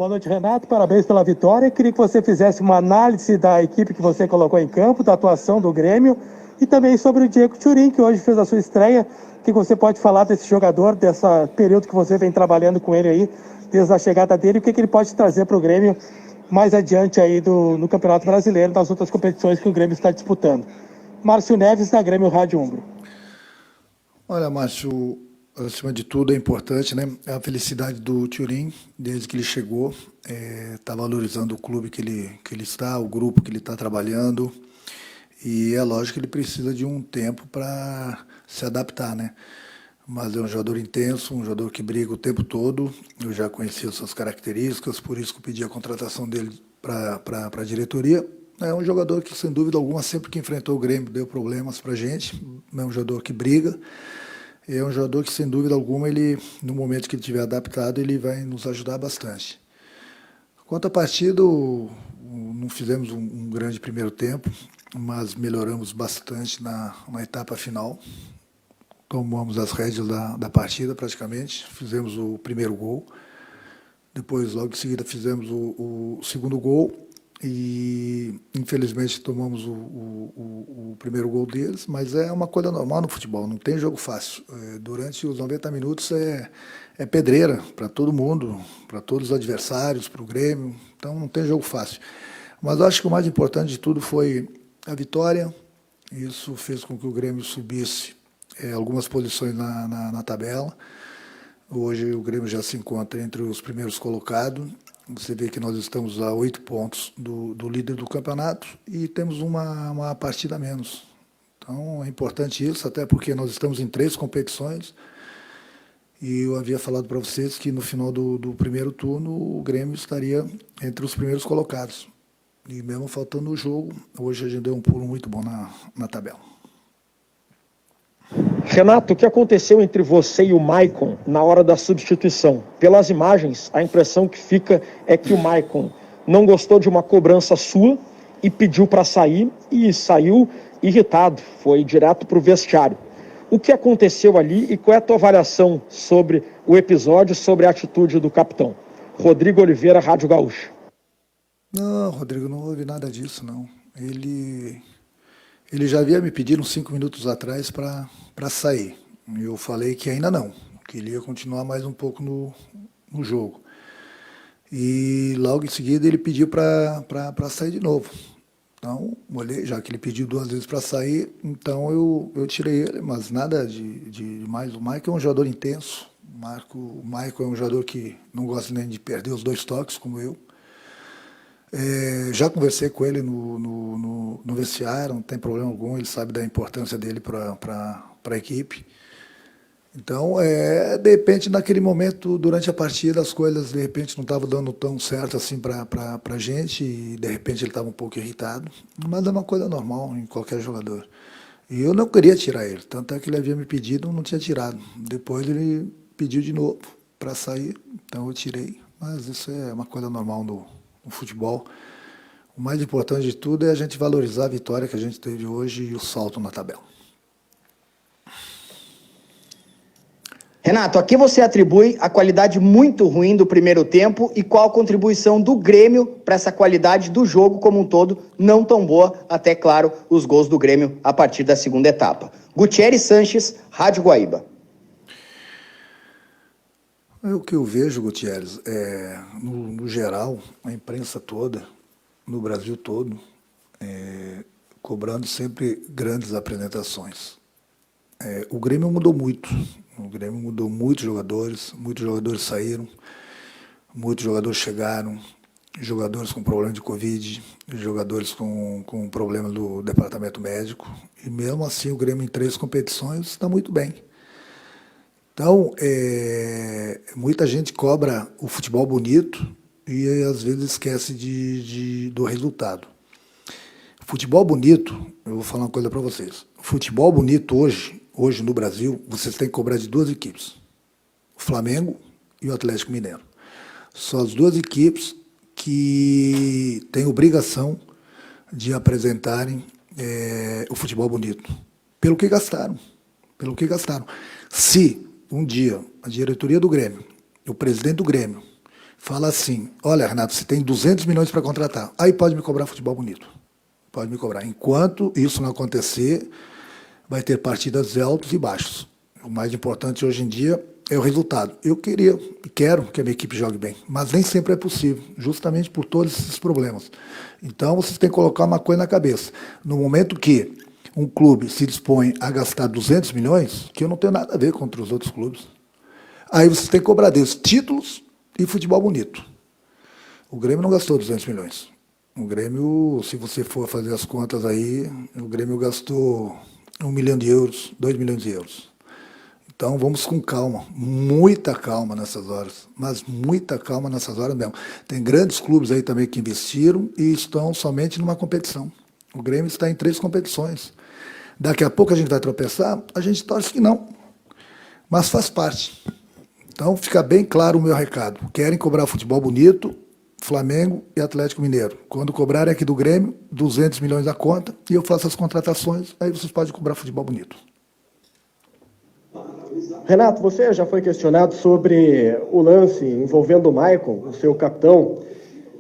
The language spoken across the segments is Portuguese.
Boa noite, Renato. Parabéns pela vitória. Queria que você fizesse uma análise da equipe que você colocou em campo, da atuação do Grêmio e também sobre o Diego Thurin, que hoje fez a sua estreia. O que você pode falar desse jogador, desse período que você vem trabalhando com ele aí, desde a chegada dele, o que ele pode trazer para o Grêmio mais adiante aí no Campeonato Brasileiro, das outras competições que o Grêmio está disputando. Márcio Neves, da Grêmio Rádio Umbro. Olha, Márcio, acima de tudo é importante, né? A felicidade do Thurin, desde que ele chegou, está valorizando o clube que ele está, o grupo que ele está trabalhando, e é lógico que ele precisa de um tempo para se adaptar, né? Mas é um jogador intenso, um jogador que briga o tempo todo. Eu já conhecia suas características, por isso que eu pedi a contratação dele para a diretoria. É um jogador que, sem dúvida alguma, sempre que enfrentou o Grêmio, deu problemas para a gente. É um jogador que briga. É um jogador que, sem dúvida alguma, ele, no momento que ele estiver adaptado, ele vai nos ajudar bastante. Quanto à partida, não fizemos um grande primeiro tempo, mas melhoramos bastante na etapa final. Tomamos as rédeas da partida praticamente, fizemos o primeiro gol, depois logo em seguida fizemos o segundo gol e infelizmente tomamos o primeiro gol deles, mas é uma coisa normal no futebol, não tem jogo fácil. Durante os 90 minutos é pedreira para todo mundo, para todos os adversários, para o Grêmio, então não tem jogo fácil. Mas eu acho que o mais importante de tudo foi a vitória, isso fez com que o Grêmio subisse algumas posições na tabela. Hoje o Grêmio já se encontra entre os primeiros colocados. Você vê que nós estamos a 8 pontos do líder do campeonato e temos uma partida a menos. Então é importante isso, até porque nós estamos em 3 competições e eu havia falado para vocês que no final do primeiro turno o Grêmio estaria entre os primeiros colocados. E mesmo faltando o jogo, hoje a gente deu um pulo muito bom na tabela. Renato, o que aconteceu entre você e o Maicon na hora da substituição? Pelas imagens, a impressão que fica é que o Maicon não gostou de uma cobrança sua e pediu para sair e saiu irritado, foi direto para o vestiário. O que aconteceu ali e qual é a tua avaliação sobre o episódio, sobre a atitude do capitão? Rodrigo Oliveira, Rádio Gaúcha. Não, Rodrigo, não houve nada disso, não. Ele já havia me pedido uns 5 minutos atrás para sair. Eu falei que ainda não, que ele ia continuar mais um pouco no jogo. E logo em seguida ele pediu para sair de novo. Então, olhei, já que ele pediu 2 vezes para sair, então eu tirei ele, mas nada de mais. O Maicon é um jogador intenso. O Maicon é um jogador que não gosta nem de perder os 2 toques, como eu. Já conversei com ele no vestiário, não tem problema algum, ele sabe da importância dele para a equipe. Então, de repente, naquele momento, durante a partida, as coisas, de repente, não estavam dando tão certo assim para a gente, e de repente ele estava um pouco irritado, mas é uma coisa normal em qualquer jogador. E eu não queria tirar ele, tanto é que ele havia me pedido, não tinha tirado. Depois ele pediu de novo para sair, então eu tirei, mas isso é uma coisa normal no futebol. O mais importante de tudo é a gente valorizar a vitória que a gente teve hoje e o salto na tabela. Renato, a que você atribui a qualidade muito ruim do primeiro tempo e qual a contribuição do Grêmio para essa qualidade do jogo como um todo não tão boa, até claro, os gols do Grêmio a partir da segunda etapa? Gutierrez Sanches, Rádio Guaíba. O que eu vejo, Gutierrez, no geral, a imprensa toda, no Brasil todo, cobrando sempre grandes apresentações. O Grêmio mudou muito. O Grêmio mudou muitos jogadores saíram, muitos jogadores chegaram, jogadores com problema de Covid, jogadores com problema do departamento médico, e mesmo assim o Grêmio em 3 competições está muito bem. Então, muita gente cobra o futebol bonito e às vezes esquece do resultado. Futebol bonito, eu vou falar uma coisa para vocês. Futebol bonito hoje no Brasil, vocês têm que cobrar de 2 equipes. O Flamengo e o Atlético Mineiro. São as 2 equipes que têm obrigação de apresentarem o futebol bonito. Pelo que gastaram. Se um dia a diretoria do Grêmio, o presidente do Grêmio, fala assim, olha, Renato, você tem 200 milhões para contratar, aí pode me cobrar futebol bonito. Pode me cobrar. Enquanto isso não acontecer, vai ter partidas de altos e baixos. O mais importante hoje em dia é o resultado. Eu queria e quero que a minha equipe jogue bem, mas nem sempre é possível, justamente por todos esses problemas. Então, vocês têm que colocar uma coisa na cabeça. No momento que um clube se dispõe a gastar 200 milhões, que eu não tenho nada a ver contra os outros clubes, aí vocês têm que cobrar deles títulos e futebol bonito. O Grêmio não gastou 200 milhões. O Grêmio, se você for fazer as contas aí, o Grêmio gastou 1 milhão de euros, 2 milhões de euros. Então vamos com calma, muita calma nessas horas, mas muita calma nessas horas mesmo. Tem grandes clubes aí também que investiram e estão somente numa competição. O Grêmio está em 3 competições. Daqui a pouco a gente vai tropeçar, a gente torce que não, mas faz parte. Então fica bem claro o meu recado. Querem cobrar futebol bonito, Flamengo e Atlético Mineiro. Quando cobrarem aqui do Grêmio, 200 milhões a conta, e eu faço as contratações, aí vocês podem cobrar futebol bonito. Renato, você já foi questionado sobre o lance envolvendo o Maicon, o seu capitão.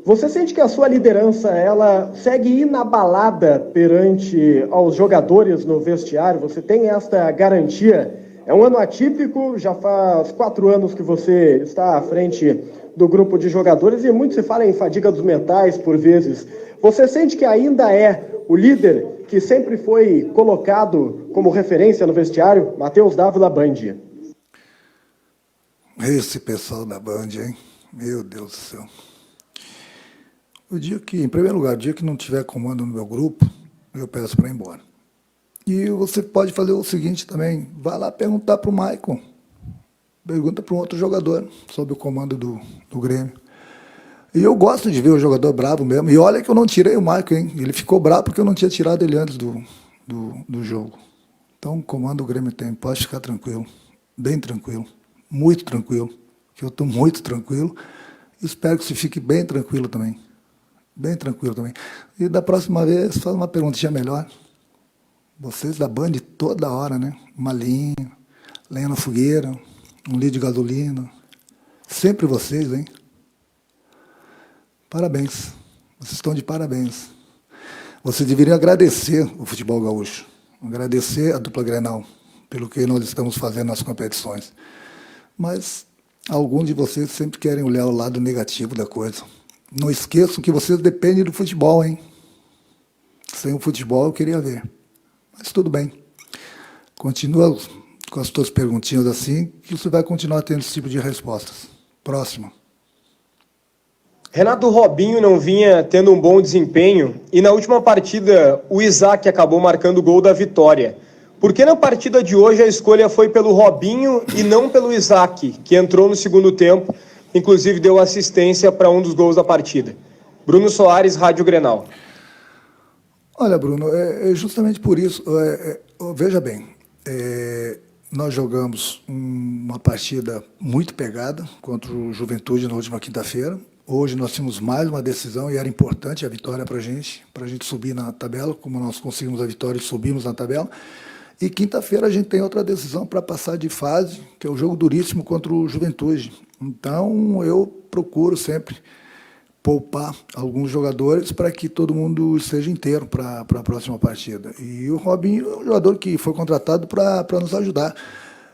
Você sente que a sua liderança, ela segue inabalada perante aos jogadores no vestiário? Você tem esta garantia? É um ano atípico, já faz 4 anos que você está à frente do grupo de jogadores e muito se fala em fadiga dos mentais por vezes. Você sente que ainda é o líder que sempre foi colocado como referência no vestiário? Matheus Dávila, Band. Esse pessoal da Band, hein? Meu Deus do céu. O dia que, em primeiro lugar, o dia que não tiver comando no meu grupo, eu peço para ir embora. E você pode fazer o seguinte também, vai lá perguntar para o Maicon, pergunta para um outro jogador sobre o comando do Grêmio. E eu gosto de ver o jogador bravo mesmo. E olha que eu não tirei o Maicon, hein? Ele ficou bravo porque eu não tinha tirado ele antes do jogo. Então, o comando do Grêmio tem, pode ficar tranquilo, bem tranquilo, muito tranquilo, que eu estou muito tranquilo. Espero que você fique bem tranquilo também. Bem tranquilo também. E da próxima vez, faz uma perguntinha melhor. Vocês da Band toda hora, né? Uma lenha na fogueira, um litro de gasolina. Sempre vocês, hein? Parabéns. Vocês estão de parabéns. Vocês deveriam agradecer o futebol gaúcho. Agradecer a dupla Grenal pelo que nós estamos fazendo nas competições. Mas alguns de vocês sempre querem olhar o lado negativo da coisa. Não esqueçam que vocês dependem do futebol, hein? Sem o futebol eu queria ver. Mas tudo bem. Continua com as tuas perguntinhas assim, que você vai continuar tendo esse tipo de respostas. Próximo. Renato, Robinho não vinha tendo um bom desempenho e na última partida o Isaac acabou marcando o gol da vitória. Por que na partida de hoje a escolha foi pelo Robinho e não pelo Isaac, que entrou no segundo tempo, inclusive deu assistência para um dos gols da partida? Bruno Soares, Rádio Grenal. Olha, Bruno, é justamente por isso. Veja bem, nós jogamos uma partida muito pegada contra o Juventude na última quinta-feira. Hoje nós tínhamos mais uma decisão e era importante a vitória para a gente subir na tabela, como nós conseguimos a vitória e subimos na tabela. E quinta-feira a gente tem outra decisão para passar de fase, que é o jogo duríssimo contra o Juventude. Então eu procuro sempre poupar alguns jogadores para que todo mundo esteja inteiro para a próxima partida. E o Robinho é um jogador que foi contratado para nos ajudar.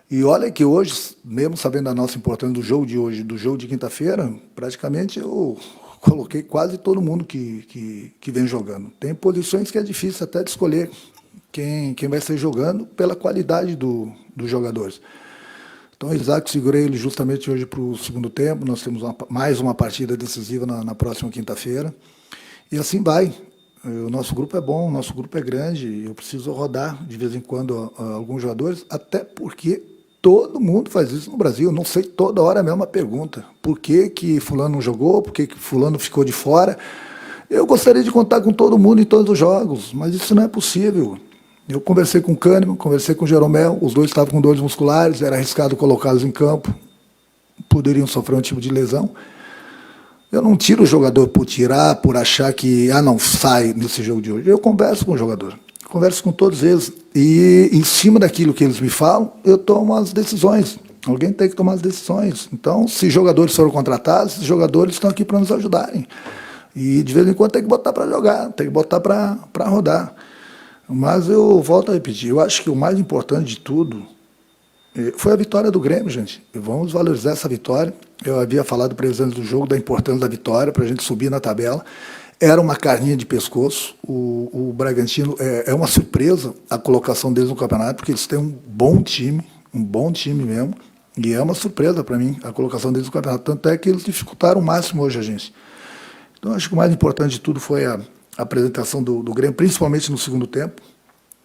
E olha que hoje, mesmo sabendo da nossa importância do jogo de hoje, do jogo de quinta-feira, praticamente eu coloquei quase todo mundo que vem jogando. Tem posições que é difícil até de escolher quem vai ser jogando pela qualidade dos jogadores. Então, o Isaac, segurei ele justamente hoje para o segundo tempo. Nós temos mais uma partida decisiva na próxima quinta-feira. E assim vai. O nosso grupo é bom, o nosso grupo é grande. Eu preciso rodar, de vez em quando, alguns jogadores, até porque todo mundo faz isso no Brasil. Não sei toda hora a mesma pergunta. Por que fulano não jogou? Por que fulano ficou de fora? Eu gostaria de contar com todo mundo em todos os jogos, mas isso não é possível. Eu conversei com o Kahneman, conversei com o Jeromel, os dois estavam com dores musculares, era arriscado colocá-los em campo, poderiam sofrer um tipo de lesão. Eu não tiro o jogador por tirar, por achar que, não, sai nesse jogo de hoje. Eu converso com o jogador, converso com todos eles, e em cima daquilo que eles me falam, eu tomo as decisões. Alguém tem que tomar as decisões. Então, se jogadores foram contratados, esses jogadores estão aqui para nos ajudarem. E de vez em quando tem que botar para jogar, tem que botar para rodar. Mas eu volto a repetir, eu acho que o mais importante de tudo foi a vitória do Grêmio, gente. E vamos valorizar essa vitória. Eu havia falado para eles antes do jogo da importância da vitória, para a gente subir na tabela. Era uma carninha de pescoço. O Bragantino é uma surpresa a colocação deles no campeonato, porque eles têm um bom time mesmo. E é uma surpresa para mim a colocação deles no campeonato. Tanto é que eles dificultaram o máximo hoje a gente. Então, acho que o mais importante de tudo foi a apresentação do Grêmio, principalmente no segundo tempo,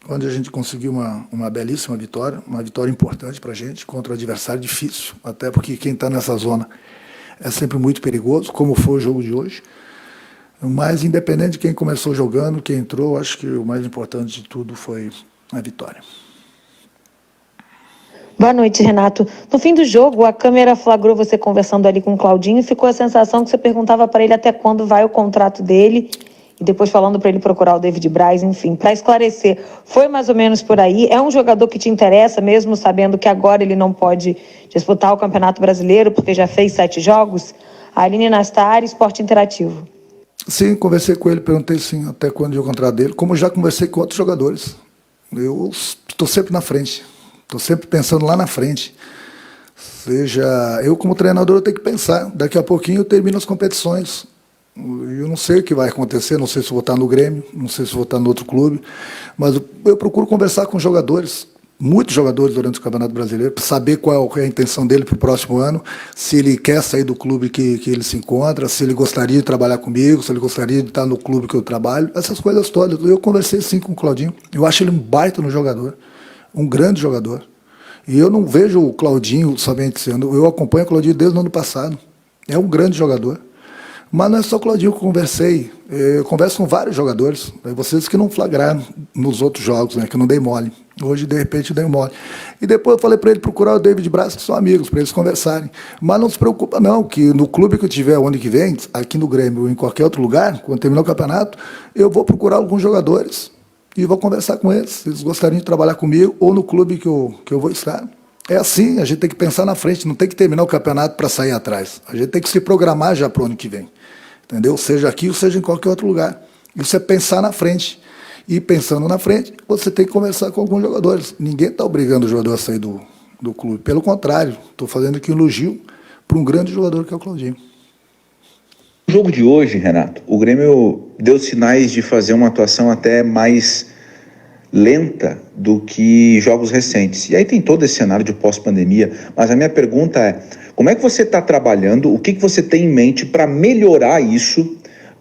onde a gente conseguiu uma belíssima vitória, uma vitória importante para a gente, contra um adversário difícil, até porque quem está nessa zona é sempre muito perigoso, como foi o jogo de hoje. Mas, independente de quem começou jogando, quem entrou, acho que o mais importante de tudo foi a vitória. Boa noite, Renato. No fim do jogo, a câmera flagrou você conversando ali com o Claudinho e ficou a sensação que você perguntava para ele até quando vai o contrato dele e depois falando para ele procurar o David Braz, enfim. Para esclarecer, foi mais ou menos por aí? É um jogador que te interessa, mesmo sabendo que agora ele não pode disputar o Campeonato Brasileiro porque já fez 7 jogos? A Aline Nastari, Esporte Interativo. Sim, conversei com ele, perguntei sim até quando ia o contrato dele, como já conversei com outros jogadores. Eu estou sempre na frente. Estou sempre pensando lá na frente. Seja, eu como treinador eu tenho que pensar. Daqui a pouquinho eu termino as competições. Eu não sei o que vai acontecer, não sei se vou estar no Grêmio, não sei se vou estar no outro clube, mas eu procuro conversar com jogadores, muitos jogadores durante o Campeonato Brasileiro, para saber qual é a intenção dele para o próximo ano, se ele quer sair do clube que ele se encontra, se ele gostaria de trabalhar comigo, se ele gostaria de estar no clube que eu trabalho, essas coisas todas. Eu conversei sim com o Claudinho, eu acho ele um baita no jogador. Um grande jogador. E eu não vejo o Claudinho somente sendo... Eu acompanho o Claudinho desde o ano passado. É um grande jogador. Mas não é só o Claudinho que eu conversei. Eu converso com vários jogadores. Vocês que não flagraram nos outros jogos, né, que eu não dei mole. Hoje, de repente, eu dei mole. E depois eu falei para ele procurar o David Braz, que são amigos, para eles conversarem. Mas não se preocupa não, que no clube que eu tiver o ano que vem, aqui no Grêmio ou em qualquer outro lugar, quando terminar o campeonato, eu vou procurar alguns jogadores e vou conversar com eles, se eles gostariam de trabalhar comigo ou no clube que eu vou estar. É assim, a gente tem que pensar na frente, não tem que terminar o campeonato para sair atrás. A gente tem que se programar já para o ano que vem, entendeu? Seja aqui ou seja em qualquer outro lugar. Isso é pensar na frente. E pensando na frente, você tem que conversar com alguns jogadores. Ninguém está obrigando o jogador a sair do clube. Pelo contrário, estou fazendo aqui um elogio para um grande jogador que é o Claudinho. No jogo de hoje, Renato, o Grêmio deu sinais de fazer uma atuação até mais lenta do que jogos recentes. E aí tem todo esse cenário de pós-pandemia, mas a minha pergunta é, como é que você está trabalhando, o que você tem em mente para melhorar isso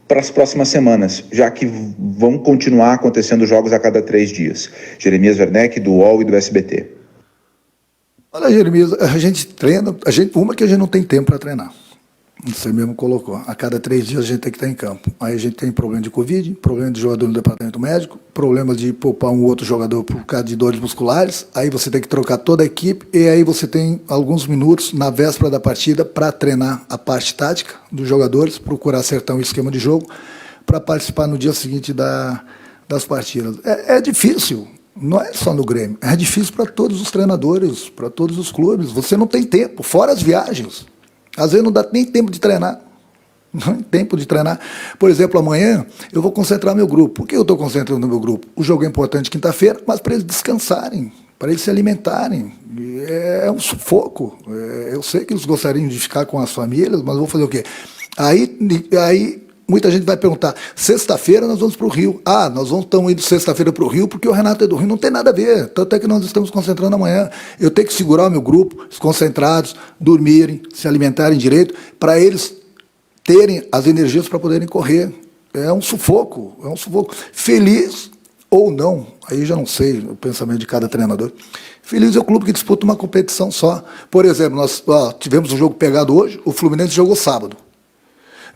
para as próximas semanas, já que vão continuar acontecendo jogos a cada 3 dias? Jeremias Werneck, do UOL e do SBT. Olha, Jeremias, a gente treina, uma que a gente não tem tempo para treinar. Você mesmo colocou. A cada 3 dias a gente tem que estar em campo. Aí a gente tem problema de Covid, problema de jogador no departamento médico, problema de poupar um outro jogador por causa de dores musculares. Aí você tem que trocar toda a equipe e aí você tem alguns minutos na véspera da partida para treinar a parte tática dos jogadores, procurar acertar um esquema de jogo para participar no dia seguinte das partidas. É difícil. Não é só no Grêmio. É difícil para todos os treinadores, para todos os clubes. Você não tem tempo, fora as viagens. Às vezes não dá nem tempo de treinar. Não tem tempo de treinar. Por exemplo, amanhã eu vou concentrar meu grupo. Por que eu estou concentrando meu grupo? O jogo é importante quinta-feira, mas para eles descansarem, para eles se alimentarem. É um sufoco. Eu sei que eles gostariam de ficar com as famílias, mas vou fazer o quê? Aí muita gente vai perguntar, sexta-feira nós vamos para o Rio. Nós estamos indo sexta-feira para o Rio porque o Renato é do Rio. Não tem nada a ver, tanto é que nós estamos concentrando amanhã. Eu tenho que segurar o meu grupo, os concentrados, dormirem, se alimentarem direito, para eles terem as energias para poderem correr. É um sufoco. Feliz ou não, aí já não sei o pensamento de cada treinador. Feliz é o clube que disputa uma competição só. Por exemplo, nós tivemos um jogo pegado hoje, o Fluminense jogou sábado.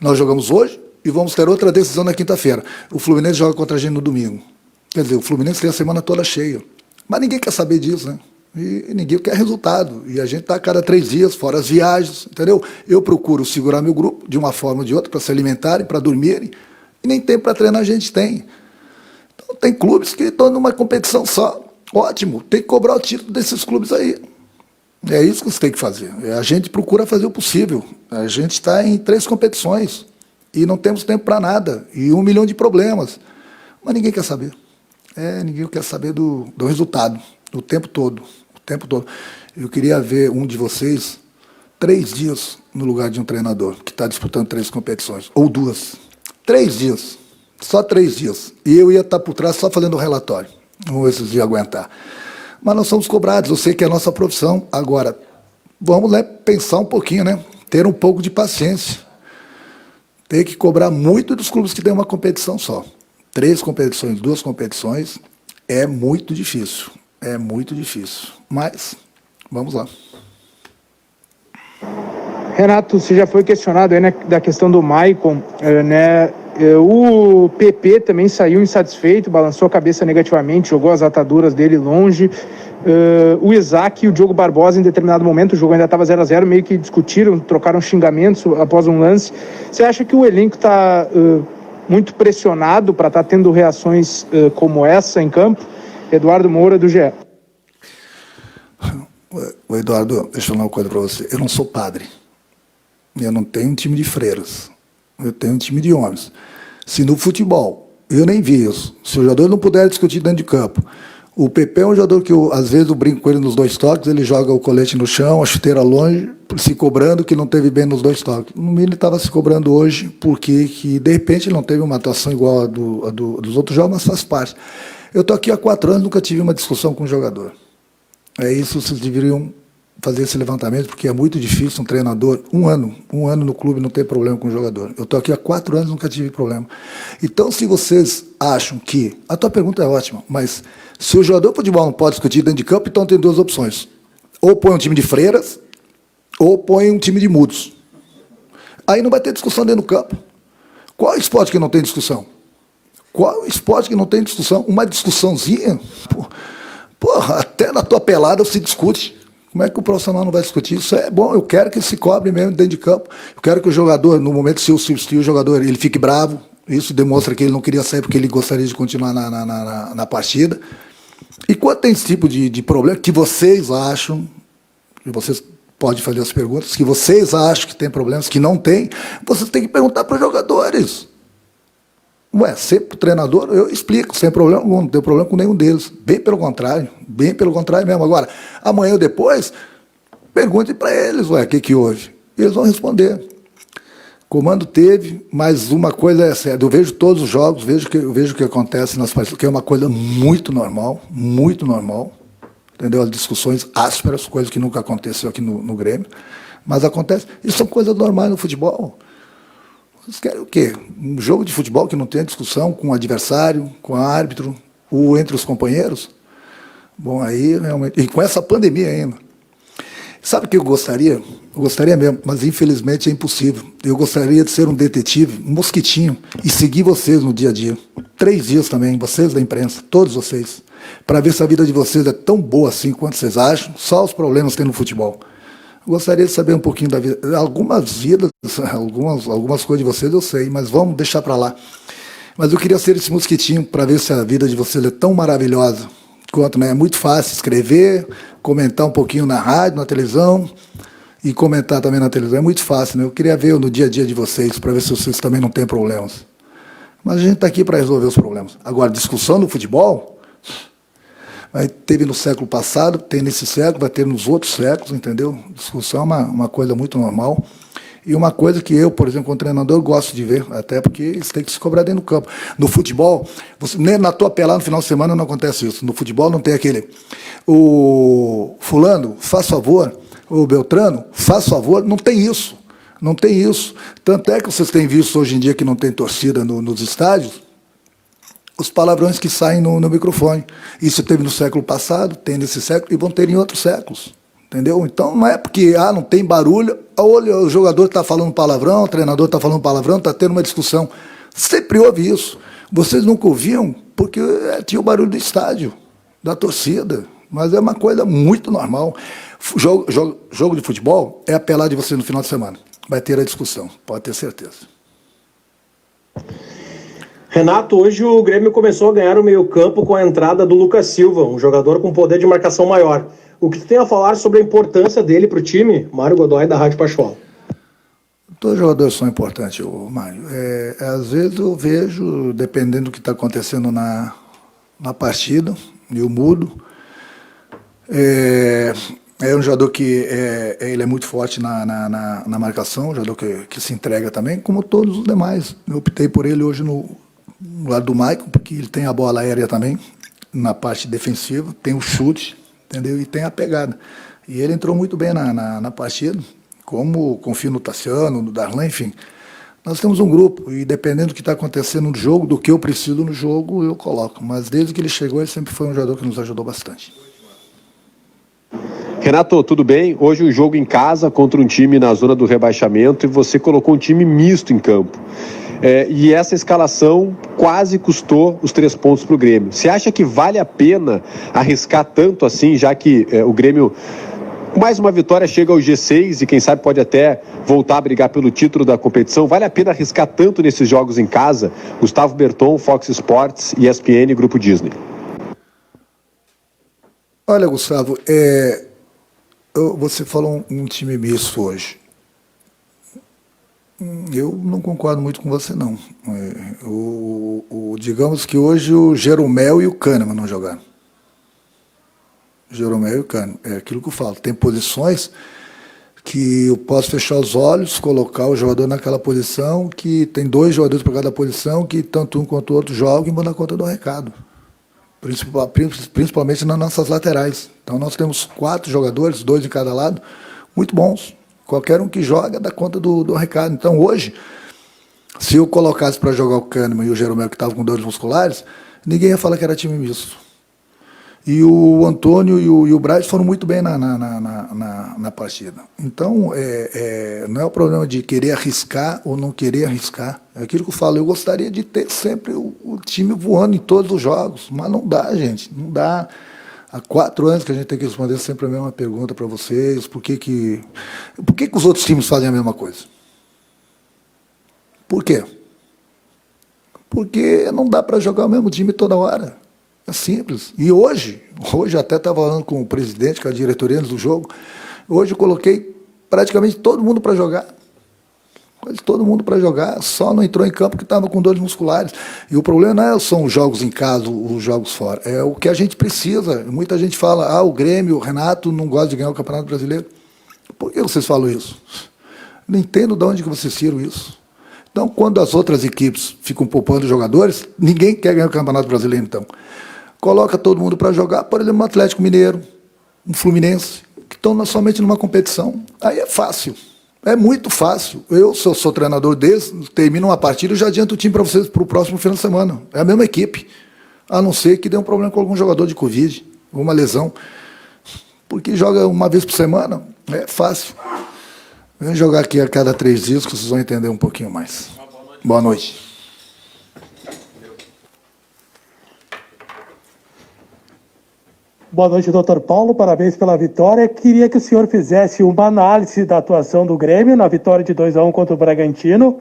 Nós jogamos hoje, e vamos ter outra decisão na quinta-feira. O Fluminense joga contra a gente no domingo. Quer dizer, o Fluminense tem a semana toda cheia. Mas ninguém quer saber disso, né? E ninguém quer resultado. E a gente está a cada 3 dias, fora as viagens, entendeu? Eu procuro segurar meu grupo, de uma forma ou de outra, para se alimentarem, para dormirem. E nem tempo para treinar a gente tem. Então tem clubes que estão numa competição só. Ótimo, tem que cobrar o título desses clubes aí. É isso que você tem que fazer. A gente procura fazer o possível. A gente está em 3 competições e não temos tempo para nada. E 1 milhão de problemas. Mas ninguém quer saber. Ninguém quer saber do resultado, o tempo todo. O tempo todo. Eu queria ver um de vocês 3 dias no lugar de um treinador que está disputando 3 competições, ou 2. 3 dias. Só 3 dias. E eu ia estar por trás só fazendo o relatório. Vamos ver se vocês iam aguentar. Mas nós somos cobrados, eu sei que é a nossa profissão. Agora, vamos pensar um pouquinho, né? Ter um pouco de paciência. Tem que cobrar muito dos clubes que têm uma competição só. 3 competições, 2 competições, é muito difícil. É muito difícil. Mas, vamos lá. Renato, você já foi questionado aí, né, da questão do Maicon, né? O PP também saiu insatisfeito, balançou a cabeça negativamente, jogou as ataduras dele longe. O Isaac e o Diogo Barbosa, em determinado momento, o jogo ainda estava 0-0, meio que discutiram, trocaram xingamentos após um lance. Você acha que o elenco está muito pressionado para estar tendo reações como essa em campo? Eduardo Moura, do GE. O Eduardo, deixa eu falar uma coisa para você. Eu não sou padre. Eu não tenho um time de freiras. Eu tenho um time de homens. Se no futebol, eu nem vi isso, se o jogador não puder discutir dentro de campo, o PP é um jogador que às vezes eu brinco com ele nos 2 toques, ele joga o colete no chão, a chuteira longe, se cobrando que não teve bem nos 2 toques. No mínimo ele estava se cobrando hoje, porque que, de repente ele não teve uma atuação igual a dos outros jogos, mas faz parte. Eu estou aqui há 4 anos, nunca tive uma discussão com um jogador. É isso, vocês deveriam fazer esse levantamento, porque é muito difícil um treinador, um ano no clube, não ter problema com o jogador. Eu estou aqui há 4 anos, nunca tive problema. Então, se vocês acham que... A tua pergunta é ótima, mas se o jogador de futebol não pode discutir dentro de campo, então tem 2 opções. Ou põe um time de freiras, ou põe um time de mudos. Aí não vai ter discussão dentro do campo. Qual esporte que não tem discussão? Qual esporte que não tem discussão? Uma discussãozinha? Porra, até na tua pelada se discute. Como é que o profissional não vai discutir? Isso é bom, eu quero que se cobre mesmo dentro de campo. Eu quero que o jogador, no momento se eu substituir o jogador, ele fique bravo. Isso demonstra que ele não queria sair porque ele gostaria de continuar na partida. E quando tem esse tipo de problema que vocês acham, e vocês podem fazer as perguntas, que vocês acham que tem problemas, que não tem, vocês têm que perguntar para os jogadores. Sempre o treinador, eu explico, sem problema algum, não tenho problema com nenhum deles. Bem pelo contrário mesmo. Agora, amanhã ou depois, pergunte para eles, o que houve? E eles vão responder. Comando teve, mas uma coisa é certa, eu vejo todos os jogos, vejo o que acontece nas partidas, que é uma coisa muito normal, entendeu? As discussões ásperas, coisa que nunca aconteceu aqui no Grêmio, mas acontece, isso são coisas normais no futebol. Vocês querem o quê? Um jogo de futebol que não tem discussão com o adversário, com o árbitro, ou entre os companheiros? Bom, aí realmente... E com essa pandemia ainda. Sabe o que eu gostaria? Eu gostaria mesmo, mas infelizmente é impossível. Eu gostaria de ser um detetive, um mosquitinho, e seguir vocês no dia a dia. 3 dias também, vocês da imprensa, todos vocês, para ver se a vida de vocês é tão boa assim quanto vocês acham, só os problemas que tem no futebol. Gostaria de saber um pouquinho da vida. Algumas vidas, algumas coisas de vocês eu sei, mas vamos deixar para lá. Mas eu queria ser esse mosquitinho para ver se a vida de vocês é tão maravilhosa quanto, né? É muito fácil escrever, comentar um pouquinho na rádio, na televisão e comentar também na televisão. É muito fácil, né? Eu queria ver no dia a dia de vocês para ver se vocês também não têm problemas. Mas a gente está aqui para resolver os problemas. Agora, discussão no futebol... Teve no século passado, tem nesse século, vai ter nos outros séculos, entendeu? Discussão é uma coisa muito normal. E uma coisa que eu, por exemplo, como treinador, gosto de ver, até porque isso tem que se cobrar dentro do campo. No futebol, nem na tua pelada no final de semana não acontece isso. No futebol não tem aquele... O fulano, faz favor, o Beltrano, faz favor, não tem isso. Não tem isso. Tanto é que vocês têm visto hoje em dia que não tem torcida nos estádios, os palavrões que saem no microfone. Isso teve no século passado, tem nesse século e vão ter em outros séculos. Entendeu? Então não é porque não tem barulho, olha, o jogador está falando palavrão, o treinador está falando palavrão, está tendo uma discussão. Sempre houve isso. Vocês nunca ouviam porque tinha o barulho do estádio, da torcida. Mas é uma coisa muito normal. Jogo de futebol é apelar de você no final de semana. Vai ter a discussão, pode ter certeza. Renato, hoje o Grêmio começou a ganhar o meio-campo com a entrada do Lucas Silva, um jogador com poder de marcação maior. O que tu tem a falar sobre a importância dele para o time, Mário Godoy, da Rádio Pachol? Todos os jogadores são importantes, Mário. Às vezes eu vejo, dependendo do que está acontecendo na partida, eu mudo. É um jogador que ele é muito forte na marcação, um jogador que se entrega também, como todos os demais. Eu optei por ele hoje no lado do Maicon, porque ele tem a bola aérea também, na parte defensiva, tem o chute, entendeu? E tem a pegada. E ele entrou muito bem na partida, como confio no Tassiano, no Darlan, enfim. Nós temos um grupo, e dependendo do que está acontecendo no jogo, do que eu preciso no jogo, eu coloco. Mas desde que ele chegou, ele sempre foi um jogador que nos ajudou bastante. Renato, tudo bem? Hoje o jogo em casa contra um time na zona do rebaixamento e você colocou um time misto em campo. E essa escalação quase custou os 3 pontos para o Grêmio. Você acha que vale a pena arriscar tanto assim, já que o Grêmio, mais uma vitória, chega ao G6 e quem sabe pode até voltar a brigar pelo título da competição? Vale a pena arriscar tanto nesses jogos em casa? Gustavo Berton, Fox Sports, ESPN e Grupo Disney. Olha, Gustavo, você falou um time misto hoje. Eu não concordo muito com você, não. Digamos que hoje o Jeromel e o Kahneman não jogaram. Jeromel e o Kahneman. É aquilo que eu falo. Tem posições que eu posso fechar os olhos, colocar o jogador naquela posição, que tem 2 jogadores para cada posição, que tanto um quanto o outro jogam e vão dar conta do recado. Principalmente nas nossas laterais. Então nós temos 4 jogadores, 2 em cada lado, muito bons. Qualquer um que joga dá conta do recado. Então hoje, se eu colocasse para jogar o Kahneman e o Jeromel, que estavam com dores musculares, ninguém ia falar que era time misto. E o Antônio e o Braz foram muito bem na partida. Então, não é o problema de querer arriscar ou não querer arriscar. É aquilo que eu falo, eu gostaria de ter sempre o time voando em todos os jogos, mas não dá, gente, não dá. Há 4 anos que a gente tem que responder sempre a mesma pergunta para vocês, por que os outros times fazem a mesma coisa? Por quê? Porque não dá para jogar o mesmo time toda hora. É simples. E hoje até estava falando com o presidente, com a diretoria do jogo, hoje eu coloquei praticamente todo mundo para jogar. Quase todo mundo para jogar, só não entrou em campo porque estava com dores musculares. E o problema não são os jogos em casa, os jogos fora. É o que a gente precisa. Muita gente fala, o Grêmio, o Renato não gosta de ganhar o Campeonato Brasileiro. Por que vocês falam isso? Não entendo de onde que vocês tiram isso. Então, quando as outras equipes ficam poupando jogadores, ninguém quer ganhar o Campeonato Brasileiro, então. Coloca todo mundo para jogar, por exemplo, um Atlético Mineiro, um Fluminense, que estão somente numa competição. Aí é fácil. É muito fácil. Se eu sou treinador deles, termino uma partida, eu já adianto o time para vocês para o próximo final de semana. É a mesma equipe. A não ser que dê um problema com algum jogador de Covid, uma lesão. Porque joga uma vez por semana, é fácil. Vem jogar aqui a cada 3 dias, que vocês vão entender um pouquinho mais. Boa noite. Boa noite, doutor Paulo. Parabéns pela vitória. Queria que o senhor fizesse uma análise da atuação do Grêmio na vitória de 2-1 contra o Bragantino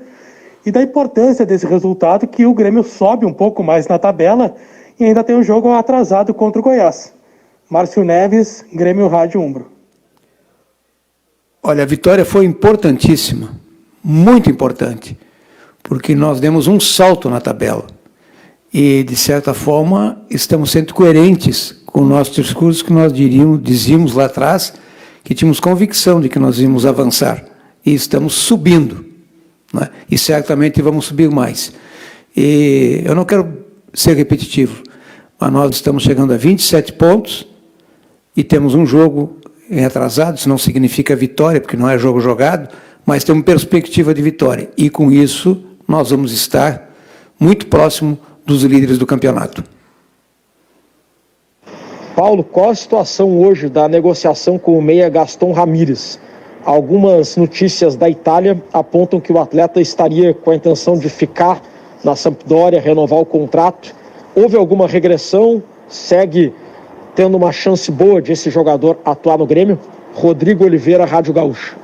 e da importância desse resultado, que o Grêmio sobe um pouco mais na tabela e ainda tem um jogo atrasado contra o Goiás. Márcio Neves, Grêmio Rádio Umbro. Olha, a vitória foi importantíssima, muito importante, porque nós demos um salto na tabela. E, de certa forma, estamos sendo coerentes com o nosso discurso que nós dizíamos lá atrás, que tínhamos convicção de que nós íamos avançar. E estamos subindo, né? E certamente vamos subir mais. E eu não quero ser repetitivo, mas nós estamos chegando a 27 pontos e temos um jogo em atrasado. Isso não significa vitória, porque não é jogo jogado, mas temos perspectiva de vitória. E, com isso, nós vamos estar muito próximo dos líderes do campeonato. Paulo, qual a situação hoje da negociação com o meia Gaston Ramírez? Algumas notícias da Itália apontam que o atleta estaria com a intenção de ficar na Sampdoria, renovar o contrato. Houve alguma regressão? Segue tendo uma chance boa de esse jogador atuar no Grêmio? Rodrigo Oliveira, Rádio Gaúcha.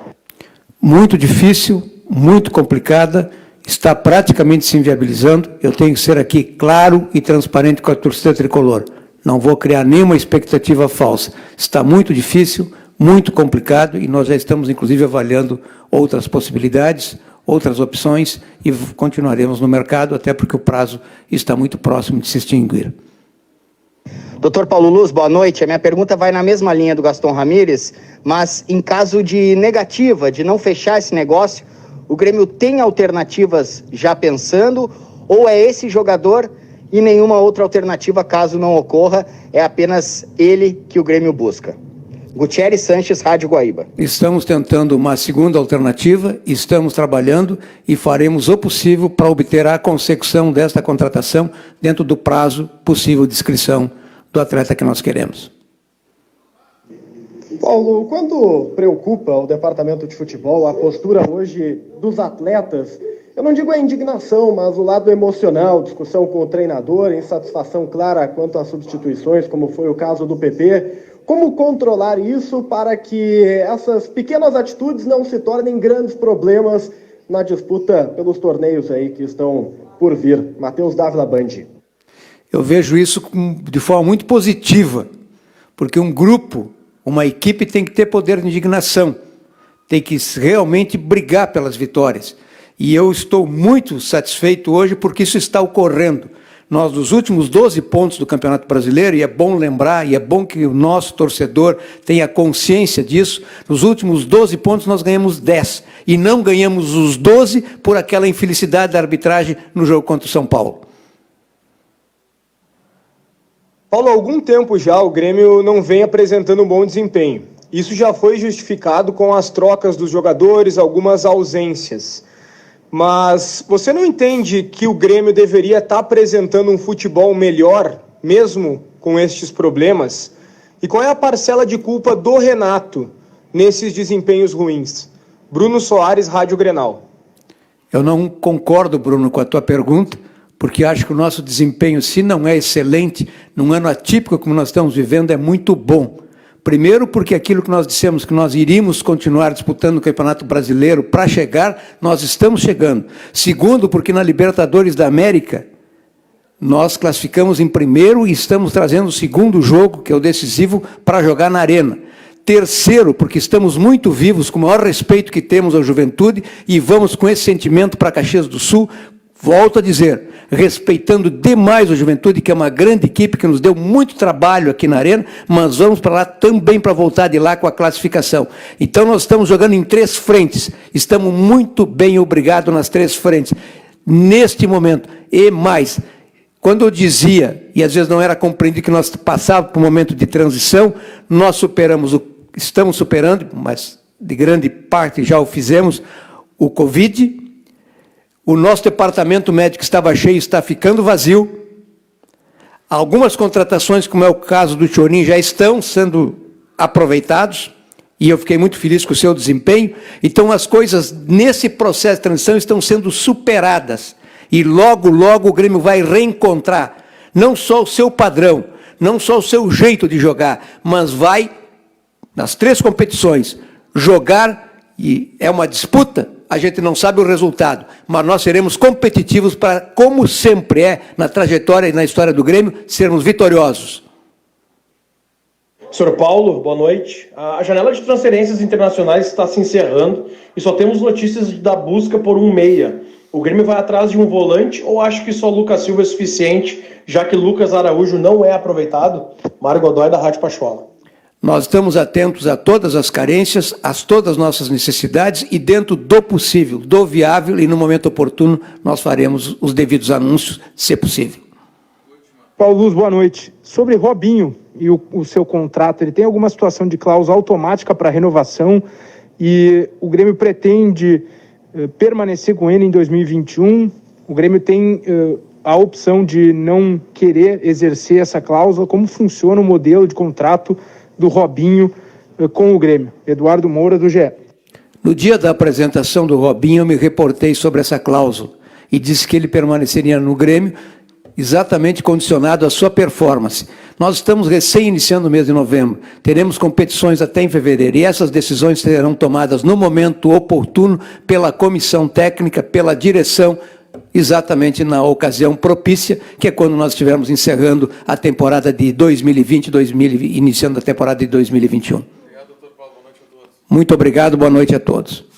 Muito difícil, muito complicada, está praticamente se inviabilizando. Eu tenho que ser aqui claro e transparente com a torcida tricolor. Não vou criar nenhuma expectativa falsa. Está muito difícil, muito complicado, e nós já estamos, inclusive, avaliando outras possibilidades, outras opções, e continuaremos no mercado, até porque o prazo está muito próximo de se extinguir. Doutor Paulo Luz, boa noite. A minha pergunta vai na mesma linha do Gaston Ramírez, mas em caso de negativa, de não fechar esse negócio, o Grêmio tem alternativas já pensando, ou é esse jogador e nenhuma outra alternativa, caso não ocorra, é apenas ele que o Grêmio busca? Gutierrez Sanches, Rádio Guaíba. Estamos tentando uma segunda alternativa, estamos trabalhando e faremos o possível para obter a consecução desta contratação dentro do prazo possível de inscrição do atleta que nós queremos. Paulo, quando preocupa o departamento de futebol a postura hoje dos atletas, eu não digo a indignação, mas o lado emocional, discussão com o treinador, insatisfação clara quanto às substituições, como foi o caso do PP, como controlar isso para que essas pequenas atitudes não se tornem grandes problemas na disputa pelos torneios aí que estão por vir? Matheus Dávila, Band. Eu vejo isso de forma muito positiva, porque um grupo, uma equipe tem que ter poder de indignação, tem que realmente brigar pelas vitórias. E eu estou muito satisfeito hoje porque isso está ocorrendo. Nós, nos últimos 12 pontos do Campeonato Brasileiro, e é bom lembrar, e é bom que o nosso torcedor tenha consciência disso, nos últimos 12 pontos nós ganhamos 10, e não ganhamos os 12 por aquela infelicidade da arbitragem no jogo contra o São Paulo. Paulo, há algum tempo já o Grêmio não vem apresentando um bom desempenho. Isso já foi justificado com as trocas dos jogadores, algumas ausências. Mas você não entende que o Grêmio deveria estar apresentando um futebol melhor, mesmo com estes problemas? E qual é a parcela de culpa do Renato nesses desempenhos ruins? Bruno Soares, Rádio Grenal. Eu não concordo, Bruno, com a tua pergunta, porque acho que o nosso desempenho, se não é excelente, num ano atípico como nós estamos vivendo, é muito bom. Primeiro, porque aquilo que nós dissemos que nós iríamos continuar disputando o Campeonato Brasileiro para chegar, nós estamos chegando. Segundo, porque na Libertadores da América, nós classificamos em primeiro e estamos trazendo o segundo jogo, que é o decisivo, para jogar na Arena. Terceiro, porque estamos muito vivos, com o maior respeito que temos à juventude, e vamos com esse sentimento para Caxias do Sul. Volto a dizer, respeitando demais a Juventude, que é uma grande equipe que nos deu muito trabalho aqui na Arena, mas vamos para lá também para voltar de lá com a classificação. Então nós estamos jogando em 3 frentes, estamos muito bem obrigados nas 3 frentes, neste momento. E mais, quando eu dizia, e às vezes não era compreendido que nós passávamos por um momento de transição, nós estamos superando, mas de grande parte já o fizemos, o Covid. O nosso departamento médico estava cheio, está ficando vazio. Algumas contratações, como é o caso do Chorin, já estão sendo aproveitados, e eu fiquei muito feliz com o seu desempenho. Então, as coisas nesse processo de transição estão sendo superadas. E logo, logo o Grêmio vai reencontrar não só o seu padrão, não só o seu jeito de jogar, mas vai, nas 3 competições, jogar, e é uma disputa. A gente não sabe o resultado, mas nós seremos competitivos para, como sempre é, na trajetória e na história do Grêmio, sermos vitoriosos. Senhor Paulo, boa noite. A janela de transferências internacionais está se encerrando e só temos notícias da busca por um meia. O Grêmio vai atrás de um volante ou acha que só Lucas Silva é suficiente, já que Lucas Araújo não é aproveitado? Mário Godoy, da Rádio Pachola. Nós estamos atentos a todas as carências, a todas as nossas necessidades e dentro do possível, do viável, e no momento oportuno nós faremos os devidos anúncios, se possível. Paulo Luz, boa noite. Sobre Robinho e o seu contrato, ele tem alguma situação de cláusula automática para renovação e o Grêmio pretende permanecer com ele em 2021? O Grêmio tem a opção de não querer exercer essa cláusula? Como funciona o modelo de contrato do Robinho com o Grêmio? Eduardo Moura, do GE. No dia da apresentação do Robinho, eu me reportei sobre essa cláusula e disse que ele permaneceria no Grêmio exatamente condicionado à sua performance. Nós estamos recém-iniciando o mês de novembro, teremos competições até em fevereiro, e essas decisões serão tomadas no momento oportuno pela comissão técnica, pela direção exatamente na ocasião propícia, que é quando nós estivermos encerrando a temporada de 2020, iniciando a temporada de 2021. Obrigado, doutor Paulo. Boa noite a todos. Muito obrigado, boa noite a todos.